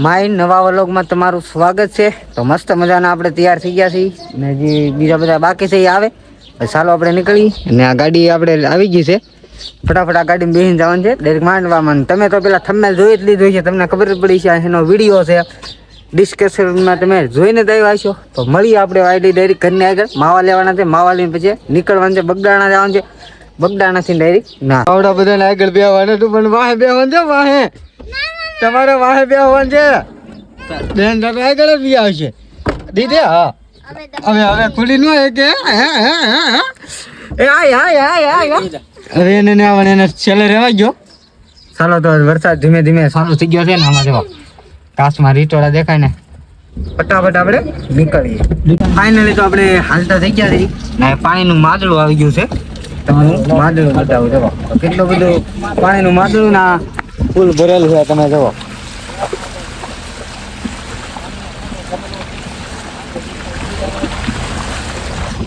My નવા વ્લોગમાં તમારું સ્વાગત છે। તો મસ્ત મજાના આપણે તૈયાર થઈ ગયા છીએ ને જે બીજા બધા બાકી છે એ આવે ચાલો આપણે નીકળી અને આ ગાડી આપણે આવી ગઈ છે। ફટાફટ આ ગાડીમાં બેસીને જવાનું છે ડાયરેક્ટ માંડવામાં। તમે તો પેલા થંબનેલ જોઈ જ લીધું છે, તમને ખબર પડી છે એનો વિડીયો છે ડિસ્કશનમાં તમે જોઈને જ આવ્યા છો। તો મળીએ આપણે આઈડી ડાયરેક્ટ ઘરની આગળ માવા લેવાના છે, માવા લઈને પછી નીકળવાનું છે, બગદાણા જવાનું છે, બગદાણાથી ડાયરેક્ટ ના આવડા બધાને આગળ બેવાનું હતું પણ વાહે બેવાનું છે, વાહે તમારે વાહે બેવાનું છે બેન તમે આગળ બી આવશે દીદી। હા હવે ખુલી ન હોય કે હવે એને આવવાને એને છેલ્લે રહેવા ગયો। ચાલો તો વરસાદ ધીમે ધીમે ચાલુ થઈ ગયો છે ને આમાં જો કાચમાં રીટોળા દેખાય ને ફટાફટ આપણે નીકળીએ। ફાઇનલી તો આપણે હાલતા થઈ ગયા છીએ ને પાણીનું માદળું આવી ગયું છે। તમે માદળું બતાવો જુઓ કેટલું બધું પાણીનું માદળું ના ફૂલ ભરેલું છે તમે જુઓ।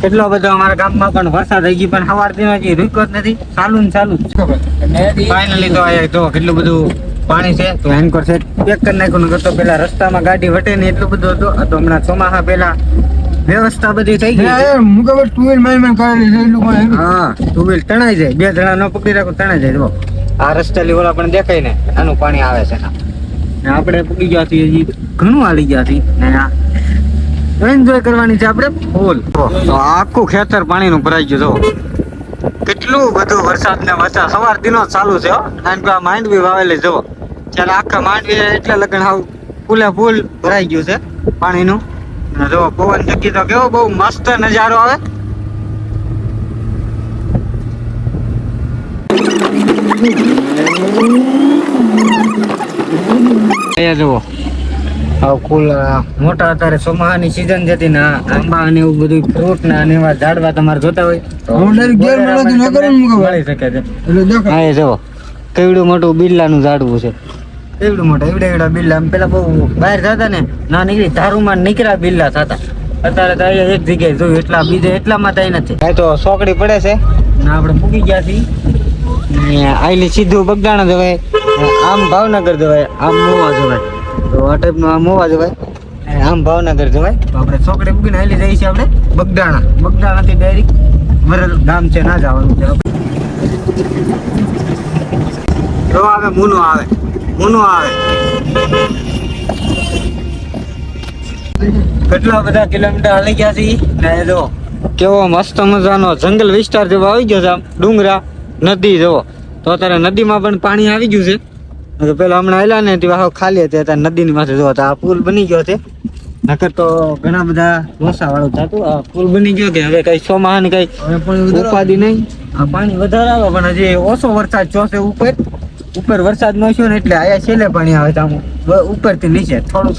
કેટલો બધો અમારા ગામમાં પણ વરસાદ થઈ ગયો પણ સવારથી હજી રૂક્યો જ નથી, ચાલુ ને ચાલુ જ। ફાઇનલી તો આ જો કેટલું બધું પાણી છે તો એન્કર સેટ પેક કરી નાખ્યું નતો પેલા રસ્તામાં ગાડી વટે ને એટલું બધું હતું। તો હમણાં ચોમાસા પેલા વ્યવસ્થા બધી થઈ ગઈ। હા ટુ વ્હીલ તણાઈ જાય, બે જણા ન પકડી રાખો તણાઈ જાય। જો આ રસ્તા ઓલા પણ દેખાય ને આનું પાણી આવે છે ને આપણે પકડી ગયા છીએ ઘણું હાલી ગયા છીએ ને એન્જોય કરવાની છે આપણે ફૂલ। તો આખું ખેતર પાણીનું ભરાઈ ગયું। જો કેટલું બધું વરસાદ ને વરસાદ સવાર દિનો ચાલુ છે નાનકા માંડવી વાવેલી જુઓ ત્યારે આખા માંડવી એટલે લગન હાવ ફૂલે ફૂલ ભરાઈ ગયું છે પાણીનું। જો પવન જગી તો કેવો બહુ મસ્ત નજારો આવે। અહીંયા જુઓ ફૂલ મોટા અત્યારે ચોમાસાની સિઝન જતી ને આંબા ને એવું બધું ફ્રૂટ ના અને એવા ઝાડવા તમારે જોતા હોય તો મળી શકે છે। હા એ જુઓ કેવડું મોટું બિરલાનું ઝાડવું છે, કેવડું મોટું એવડા બિરલા પેલા બહુ બહાર જતા ને ના નીકળી ધારુમાં નીકળ્યા બિરલા થતા, અત્યારે તો અહીંયા એક જગ્યાએ જોયું એટલા બીજે એટલામાં તો નથી। આ તો સોકડી પડે છે ને આપણે મૂકી ગયા છીએ આઈલી સીધું બગદાણા જવાય, આમ ભાવનગર જવાય, આમ મોવા જવાય। તો આ ટાઈપનું આમ હોવા જવાય આમ ભાવનગર જવાય। તો આપણે ચોકડે મૂકીને હાલી જઈએ છીએ આપણે બગદાણાથી ડાયરેક્ટ વરલ ગામ છે ના જવાનું છે। તો આવે મુનો આવે કેટલા બધા કિલોમીટર હાલી ગયા છીએ ને જો કેવો મસ્ત મજાનો જંગલ વિસ્તાર જેવો આવી ગયો છે, આમ ડુંગરા નદી જવો તો અત્યારે નદીમાં પણ પાણી આવી ગયું છે। તો પેલા હમણાં આવેલા ને તે ખાલી હતી અત્યારે નદીની માથે જોવા આ પુલ બની ગયો છે, નકર તો ઘણા બધા લોસા વાળું થતું। આ પુલ બની ગયો કે હવે કઈ ચોમાસાની કઈ ઉપાધિ નહીં, આ પાણી વધારે આવે પણ હજી ઓછો વરસાદ જોશે ઉપર વરસાદ નો થયો ને એટલે આયા છેલ્લે પાણી આવે આમ ઉપરથી નીચે થોડું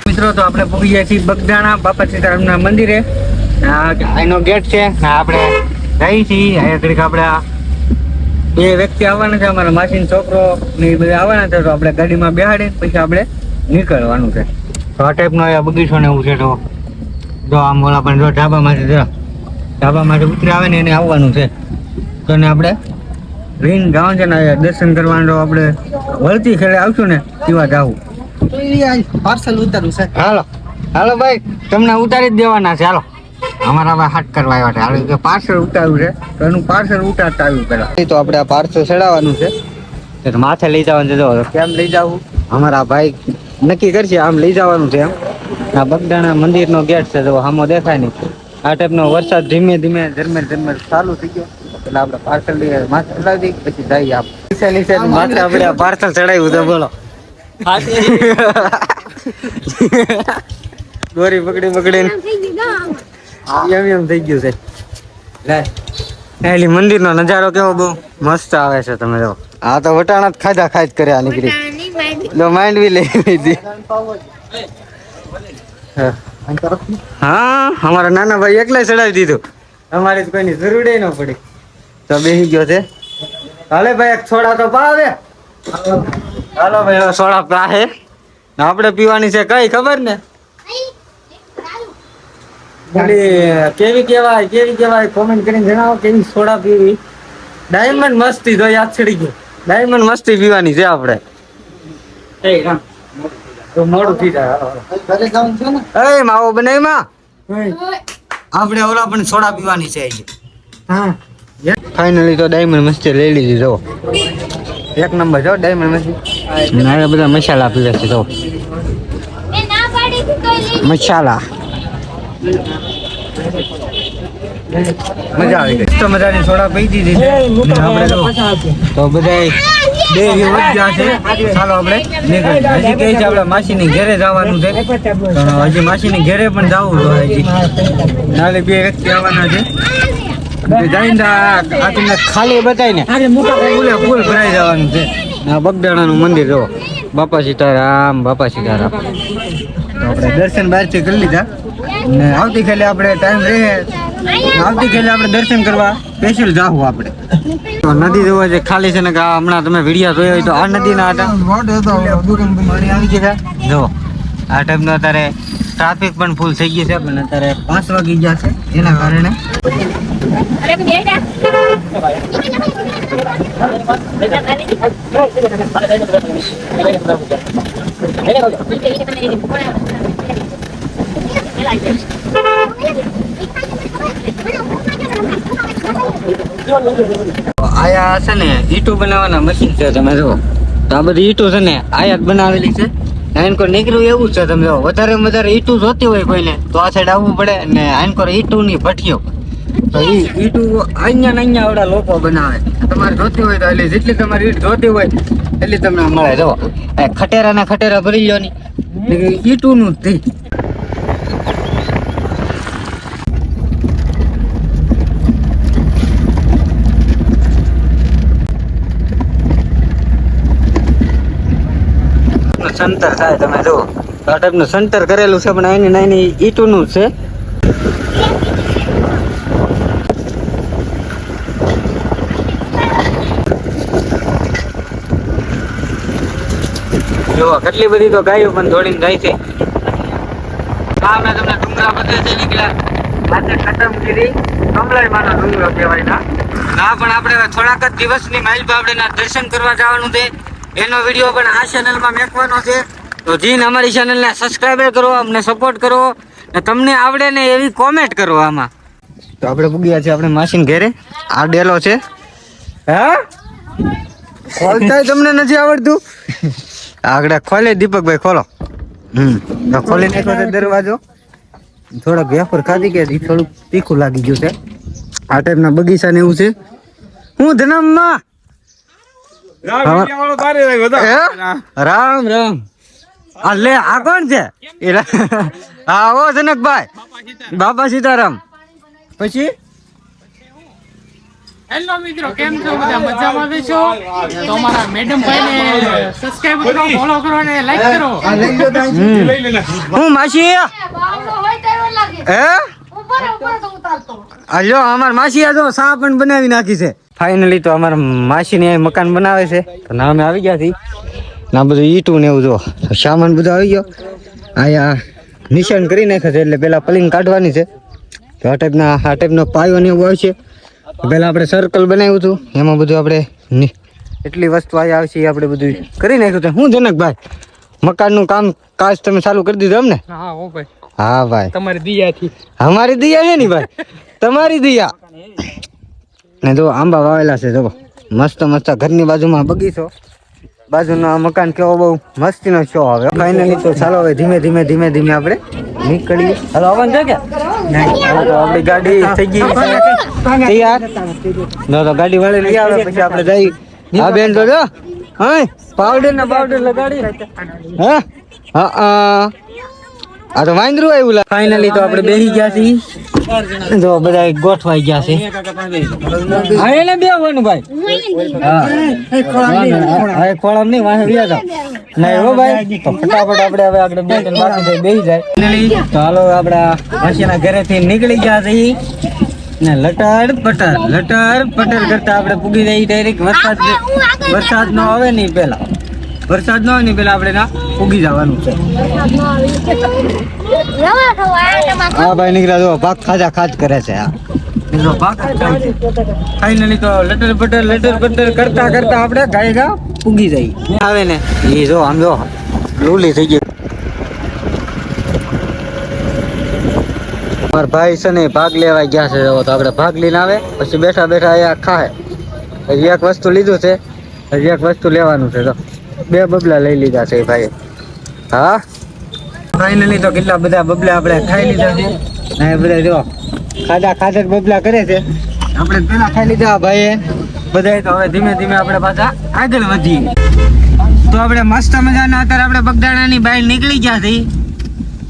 મિત્રો। તો આપણે પહોંચી ગયા છીએ બગદાણા બાપા સીતારામના મંદિરે। આનો ગેટ છે ને આપણે જઈએ છીએ અહીંયા ઘડીક આપણે બે વ્યક્તિ આવવાના છે, અમારા માસીનો છોકરો ને એ બધા આવવાના છે। તો આપણે ગાડીમાં બેહાડીને પછી આપણે નીકળવાનું છે। તો આ ટાઈપનો અહીંયા બગીચો ને એવું છે। તો જો આમ ઓલા પણ જો ઢાબામાંથી ઉતરી આવે ને એને આવવાનું છે તો ને આપણે રીન જવાનું છે ને દર્શન કરવાનું। આપણે વળતી ખેડે આવશું ને તેવા જવું પાર્સલ ઉતારવું છે। હાલો ભાઈ તમને ઉતારી જ દેવાના છે। હાલો અમારા ભાઈ હાટ કરવા આવ્યા છે, હાલો પાર્સલ ઉતારવું છે તો એનું પાર્સલ ઉતારતા આવ્યું પેલા તો આપણે આ પાર્સલ ચડાવવાનું છે, માથે લઈ જવાનું છે। જો કેમ લઈ જવું અમારા ભાઈ નક્કી કરશે, આમ લઈ જવાનું છે એમ। આ બગદાણા મંદિરનો ગેટ છે, જો સામો દેખાય નહીં। આ ટાઈપનો વરસાદ ધીમે ધીમે ઝરમર ચાલુ થઈ ગયો એટલે આપણે પાર્સલ માથે ચડાવી દઈએ પછી જઈએ આપણે માથે આપણે પાર્સલ ચડાવ્યું તો બોલો દોરી પકડીને એમ થઈ ગયું છે। મંદિર નો નજારો કેવો બહુ મસ્ત આવે છે, તમે જો આ તો વટાણા જ ખાધા કર્યા નીકળી માંડવી લઈ લીધી। હા અમારા નાના ભાઈ એકલા ચડાવી દીધું, અમારે કોઈની જરૂર ન પડી તો બેસી ગયો છે। હાલે ભાઈ એક છોડા તો પાવે, હાલો ભાઈ સોડા પાહે આપણે પીવાની છે કઈ ખબર ને કેવી કેવાય કોમેન્ટ કરીને જણાવો કેવી સોડા પીવી. ડાયમંડ મસ્તી તો યાદ ચડી ગયું. ડાયમંડ મસ્તી પીવાની છે આપણે. તો મોડું થઈ જાય. એ માવો બનાવીમાં આપણે ઓલા પણ સોડા પીવાની છે. હા ફાઇનલી તો ડાયમંડ મસ્તી લઈ લીધી. જો એક નંબર જો ડાયમંડ મસ્તી. ના બધા મસાલા પીવે છે. જો મસાલા મજા આવી ગઈ. તો મજાની સોડા પી દીધી છે. આપણે તો બધા બે વધ્યા છે. ચાલો આપણે હજી કહે છે આપણે માસીની ઘરે જવાનું છે. હજી માસીની ઘરે પણ જવું જોઈએ. હજી નાલે બે વ્યક્તિ આવવાના છે. જઈને આ તમને ખાલી બતાવીને ફૂલ ભરાઈ જવાનું છે. આ બગદાણાનું મંદિર જો બાપા સીતારામ બાપા સીતારામ. આપણે દર્શન બહારથી કરી લીધા ને આવતીકાલે આપણે ટાઈમ રહે આવતીકાલે આપણે દર્શન કરવા સ્પેશિયલ જાવું. આપણે નદી જોવા છે ખાલી છે ને કે હમણાં તમે વિડીયો જોયો હોય તો આ નદીના હતા આવી ગયા. જો આ ટાઈમનો અત્યારે ટ્રાફિક પણ ફૂલ થઈ ગઈ છે. પણ અત્યારે 5 વાગી ગયા છે એના કારણે આયા છે ને ઈટું બનાવવાના મશીન છે. તમે જો તો આ બધી ઈટું છે ને આયાત બનાવેલી છે. આનકોર નીકળ્યું એવું છે. તમે જો વધારે ઈટું જોતી હોય કોઈને તો આ સાઈડ આવવું પડે ને આનકોર ઈટું ની ભઠ્ઠીઓ તો ઈટું અહીંયા આવડા લોકો બનાવે. તમારે જોતી હોય તો એટલે જેટલી તમારી ઈટ જોતી હોય એટલી તમને મળે. જો ખટેરા ભરી લો ની ઈટું નું જ થઈ. સંતર થાય તમે જો આ ટાઈપનું સંતર કરેલું છે. પણ એની નાની ઈટુનું છે. જો કેટલી બધી તો ગાયો પણ દોડીને જાય છે. તમને ડુંગરા બધે છે નીકળ્યા આજે ખતમગીરી કમલાઈમાનો ડુંગરો કહેવાય. ના પણ આપણે થોડાક જ દિવસની માઇલ પર આપણે દર્શન કરવા જવાનું છે. એનો વિડીયો પણ આ ચેનલમાં મેકવાનો છે. તો જીન અમારી ચેનલને સબસ્ક્રાઈબ કરો, અમને સપોર્ટ કરો ને તમને આવડે ને એવી કોમેન્ટ કરો આમાં. તો આપણે પૂગ્યા છે આપણે માસીન ઘેરે. આ ડેલો છે. હા ખોલતા તમને નથી આવડતું. આગળ ખોલે દીપકભાઈ ખોલો. ખોલી નાખો છે દરવાજો. થોડાક વેફર ખાધી ગયા થોડુંક તીખું લાગી ગયું છે. આ ટાઈપના બગીચા ને એવું છે. હું ધનમમાં રામ રામ. આ લે આ કોણ છે? હા ઓ જનકભાઈ બાપા સીતારામ. પછી હેલો મિત્રો, કેમ છો? બધા મજામાં છો? તો અમારા મેડમ ભાઈને સબસ્ક્રાઇબ કરો, ફોલો કરો અને લાઈક કરો. હું માસી હે આજો અમાર માસી આ જો સા પણ બનાવી નાખી છે. ફાઇનલી તો અમારા માસીને મકાન બનાવે છે. તો ના અમે આવી ગયા છીએ. ના બધું ઈટું ને એવું જો સામાન બધું આવી ગયો. આયા નિશાન કરી નાખ્યા છે. એટલે પેલા પલિંગ કાઢવાની છે. તો આ ટાઈપનો પાયો ને એવું આવશે. પેલા આપણે સર્કલ બનાવ્યું હતું એમાં બધું આપણે એટલી વસ્તુ આવી આવશે આપણે બધું કરી નાખ્યું છે. હું જનકભાઈ મકાનનું કામ કાજ તમે ચાલુ કરી દીધું એમ ને? હા હો ભાઈ. હા ભાઈ તમારી દિયાથી. અમારી દિયા છે ને ભાઈ તમારી દિયા. ને જો આંબા વાવેલા છે. જો મસ્ત ઘરની બાજુમાં બગીચો. બાજુનો મકાન કેવો બહુ મસ્તીનો શો આવે. ફાઇનલી તો ચાલો હવે ધીમે ધીમે આપણે નીકળીએ. હાલો આવવાનું છે કે આપણી ગાડી થઈ ગઈ તૈયાર. તો ગાડી વાળી લઈ આવે પછી આપણે જઈ. હા બેન તો જો હા પાવડર લગાડી હા હા આ તો વાંદરું આવ્યું. ફાઇનલી તો આપણે બેસી ગયા છીએ. જો બધા ગોઠવાઈ ગયા છે. હા એને બેવાનું ભાઈ. હા ખોળામ નહીં વાંહે વ્યા જાવ નહીં હો ભાઈ. તો ફટાફટ આપણે હવે આગળ બે ત્રણ બાકી થઈ બેસી જાય. તો હાલો આપડા માસીના ઘરેથી નીકળી ગયા છીએ ને લટર પટર કરતા આપણે પૂગી જઈએ ડાયરેક્ટ વરસાદ નો આવે નહીં પેલા. વરસાદ ન હોય ને પેલા આપણે ના ઉગી જવાનું છે. હા ભાઈ નીકળ્યા જો ભાગ ખાજા ખાજ કરે છે. આ ભાગ ફાઇનલી તો લટર બટર કરતા આપણે ગાય ગા ઉગી જાય આવે ને એ જો આમ જો લૂલી થઈ ગઈ. મારા ભાઈ છે ને ભાગ લેવા ગયા છે તો આપણે ભાગ લઈને આવે પછી બેઠા અહીંયા ખાય. હજી એક વસ્તુ લીધું છે, હજી એક વસ્તુ લેવાનું છે. તો 2 બબલા લઈ લીધા છે ભાઈ. હા ફાઇનલી તો કેટલા બધા બબલા આપણે ખાઈ લીધા છે. ને બધા જો ખાધા બબલા કરે છે. આપણે પેલા ખાઈ લીધા ભાઈ બધા. તો હવે ધીમે ધીમે આપણે પાછા આગળ વધીએ. તો આપણે મસ્ત મજાના અત્યારે આપણે બગદાણાની બહાર નીકળી ગયા છીએ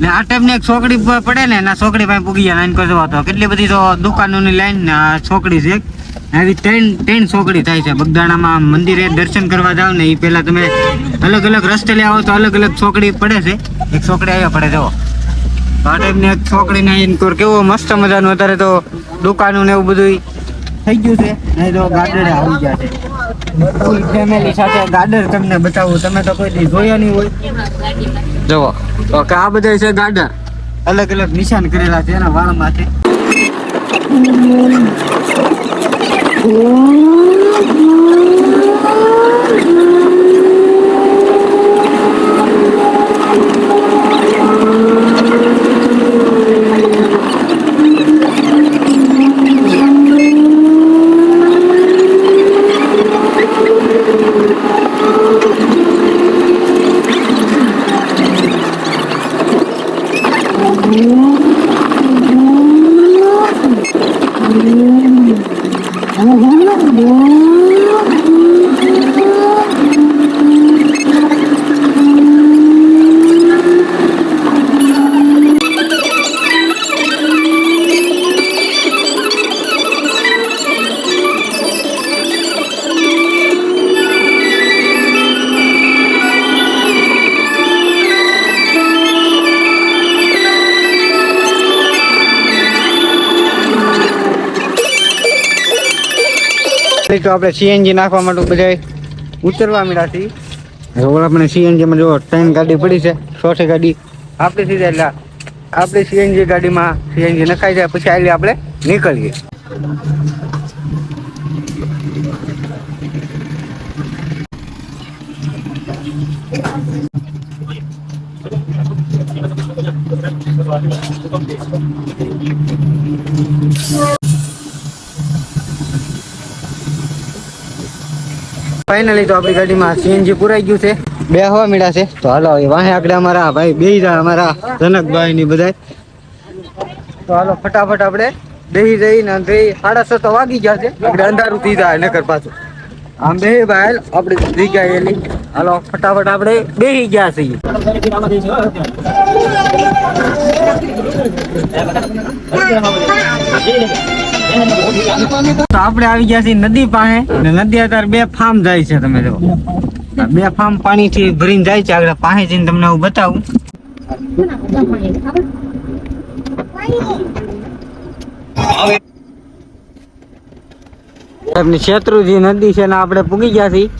ને આ ટાઈપની એક છોકરી પડે ને ના છોકરી પાસે પૂગી ગયા. લાઈન કરજો તો કેટલી બધી તો દુકાનોની લાઈન ને આ છોકરી છે આવી 3 છોકરી થાય છે. બગદાણામાં મંદિરે દર્શન કરવા જાવ ને એ પહેલા તમે અલગ અલગ રસ્તે લઈ આવો તો અલગ અલગ છોકરી પડે છે. એક છોકરી અહીંયા પડે જો આ ટાઈપની એક છોકરીને ઇનકોર કેવો મસ્ત મજાનું અત્યારે તો દુકાનો ને એવું બધું થઈ ગયું છે. નહીં તો ગાર્ડન આવી ગયા છે. ફૂલ ફેમિલી સાથે ગાર્ડન તમને બતાવું. તમે તો કોઈ દી જોયા નહીં હોય. જુઓ ઓકે આ બધા છે ગાર્ડન અલગ અલગ નિશાન કરેલા છે એના વાળમાંથી. તો આપણે સીએનજી નાખવા માટે બધા ઉતરવા મળ્યા છીએ. આપણે સીએનજી માં જો 3 ગાડી પડી છે. 6 ગાડી આપણી સીધા એટલે આપણે સીએનજી ગાડીમાં સીએનજી નખાઈ જાય પછી આલી આપણે નીકળીએ. ફાઇનલી તો આપણી ગાડીમાં સીએનજી પુરાઈ ગયું છે. 2 હવા મળ્યા છે. તો હાલો વાહે આગળ અમારા ભાઈ બેહી જાય અમારા જનકભાઈ ની બધા. તો હાલો ફટાફટ આપણે બેહી જઈને 6:30 તો વાગી ગયા છે. આપણે અંધારું થઈ જાય નકર પાછું આમ બેહી ભાઈ આપણે જગ્યા એલી. હાલો ફટાફટ આપણે બેહી ગયા છીએ. તો આપણે આવી ગયા છીએ નદી પાસે ને નદી અત્યારે 2 ફાર્મ જાય છે. તમે જો 2 ફાર્મ પાણી થી ભરીને જાય છે. આગળ પાસે જઈને તમને હું બતાવું. શેત્રુજી નદી છે ને આપણે પૂગી ગયા છીએ.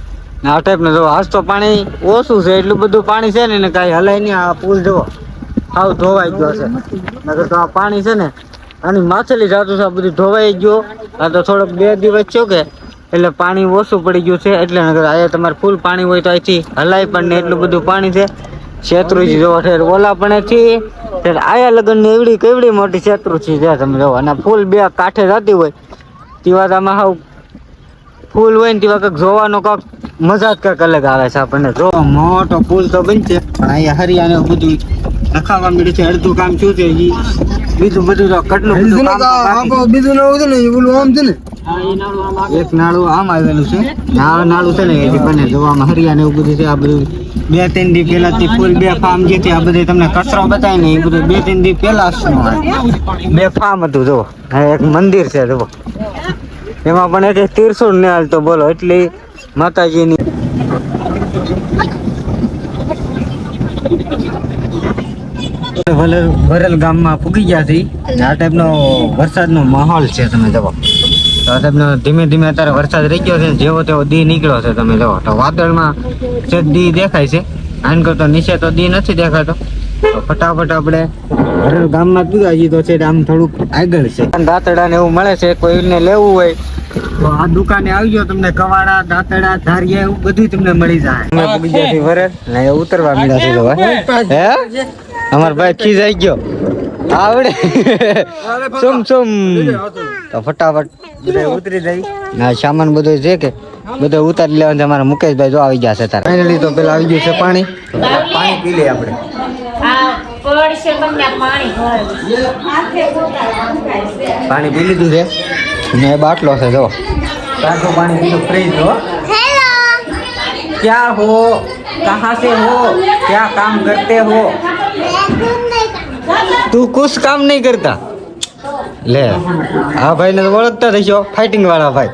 આ ટાઈપ ને જો આજ તો પાણી ઓછું છે. એટલું બધું પાણી છે ને કઈ હલાય નહીં. આ પુલ જો હાવ ધોવાઈ ગયો છે. નકર તો આ પાણી છે ને આની માછલી જાતું છે બધું ધોવાઈ ગયો. આ તો થોડોક 2 દિવસ થયો કે એટલે પાણી ઓછું પડી ગયું છે. એટલે નકર અહીંયા તમારે ફૂલ પાણી હોય તો અહીંથી હલાય પણ ને એટલું બધું પાણી છે. શેત્રુજી જોવો ઠેર ઓલા પણ થી આયા લગન ની એવડી કેવડી મોટી શેત્રુજી છે. તમે જોવો અને ફૂલ 2 કાંઠે જતી હોય તેવા આમાં હાવ ફૂલ હોય ને તેવા કંઈક જોવાનો કંઈક મજા જ કંઈક અલગ આવે છે આપણને. જો મોટો પુલ તો બનશે પણ અહીંયા હરિયાને બધું નખાવા મળ્યું છે. અડધું કામ શું છે બીજું બધું તો કેટલું બીજું નાળું છે ને ઓલું આમ છે ને એક નાળું આમ આવેલું છે. આ નાળું છે ને એ બને જોવામાં હરિયાને એવું બધું છે. આ બધું 2-3 દી પહેલા થી ફૂલ 2 ફાર્મ જે આ બધે તમને કચરો બતાવી ને એ બધું 2-3 દી પહેલા 2 ફાર્મ હતું. જો એક મંદિર છે જો એમાં પણ એક તીરસુલ ને હાલતો બોલો એટલી માતાજીની. વરલ ગામમાં પૂગી ગયા છે. આ ટાઈપનો વરસાદનો માહોલ છે. તમે જુઓ તો સાહેબનો ધીમે ધીમે અત્યારે વરસાદ રહી ગયો છે. જેવો તેવો દી નીકળ્યો છે. તમે જુઓ તો વાદળમાં છે દી દેખાય છે. આન કરતો નીચે તો દી નથી દેખાતો. તો ફટાફટ આપણે હરેલ ગામમાં પૂરા છીએ. તો છે આમ થોડુંક આગળ છે. દાંતડા ને એવું મળે છે. કોઈને લેવું હોય તો આ દુકાને આવી ગયો. તમને કવાડા, દાંતડા, ધારિયા એવું બધું તમને મળી જાય. અમે બીજાથી વરસ ને એ ઉતરવા મળ્યા છે. તો હે અમાર ભાઈ ખીજાઈ ગયો આવડે સુમ સુમ. તો ફટાફટ બધા ઉતરી જાય. ના સામાન બધો છે કે બધો ઉતારી લેવાનું છે. અમારા મુકેશભાઈ જો આવી ગયા છે તારે. ફાઇનલી તો પેલા આવી ગયું છે પાણી. તો પેલા પાણી પી લઈએ આપણે. પાણી પી લીધું છે ને બાટલો છે જો તાજું પાણી પીધું ફ્રીજ જો. क्या हो, कहाँ से हो, क्या काम करते हो? તું कुछ काम नहीं करता. લે આ ભાઈ ને તો ઓળખતા થશો. ફાઇટિંગ વાળા ભાઈ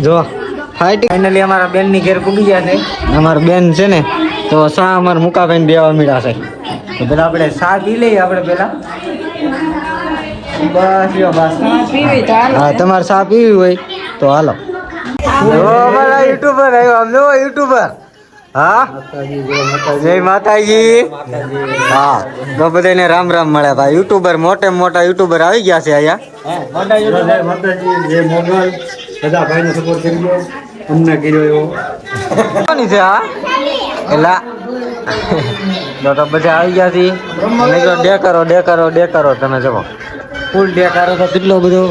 જો ફાઇટિંગ. ફાઇનલી અમારા બેન ની ઘેર પૂગી ગયા છે. અમારા બેન છે ને તો સા અમારા મુકાભાઈ દેવા મળ્યા છે. તો પેલા આપણે સા પી લઈએ. આપણે પેલા બસ યો બસ. હા તમારે સા પીવી હોય તો હાલો. અમારા યુટ્યુબર આવ્યો. આમ જો યુટ્યુબર. હા જય માતાજી. હા તો બધાને રામ રામ મળે ભાઈ. યુટ્યુબર મોટે મોટા યુટ્યુબર આવી ગયા છે અહીંયા. અમને કર્યો એવો કોની છે હા એલા. તો બધા આવી ગયા છે. ડે કરો તમે જવો ફૂલ ડે કરો. તો કેટલો બધો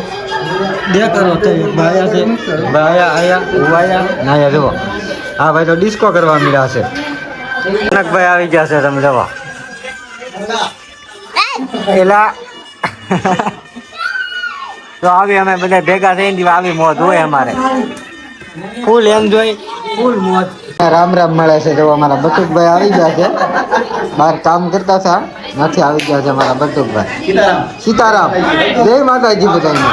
ડે કરો ભાયા છે. ભાયા આયા ઉવાયા નાયા જવો. હા ભાઈ તો ડિસ્કો કરવા મળ્યા છે. કનકભાઈ આવી ગયા છે. તમે જવા એલા. તો આવી અમે બધા ભેગા થઈને આવી મોજ હોય અમારે. ફૂલ એન્જોય ફૂલ મોજ. રામ રામ મળે છે. જો અમારા બટુકભાઈ આવી ગયા છે. બહાર કામ કરતા હતા નથી આવી ગયા છે અમારા બટુકભાઈ. સીતારામ જય માતાજી બધાને.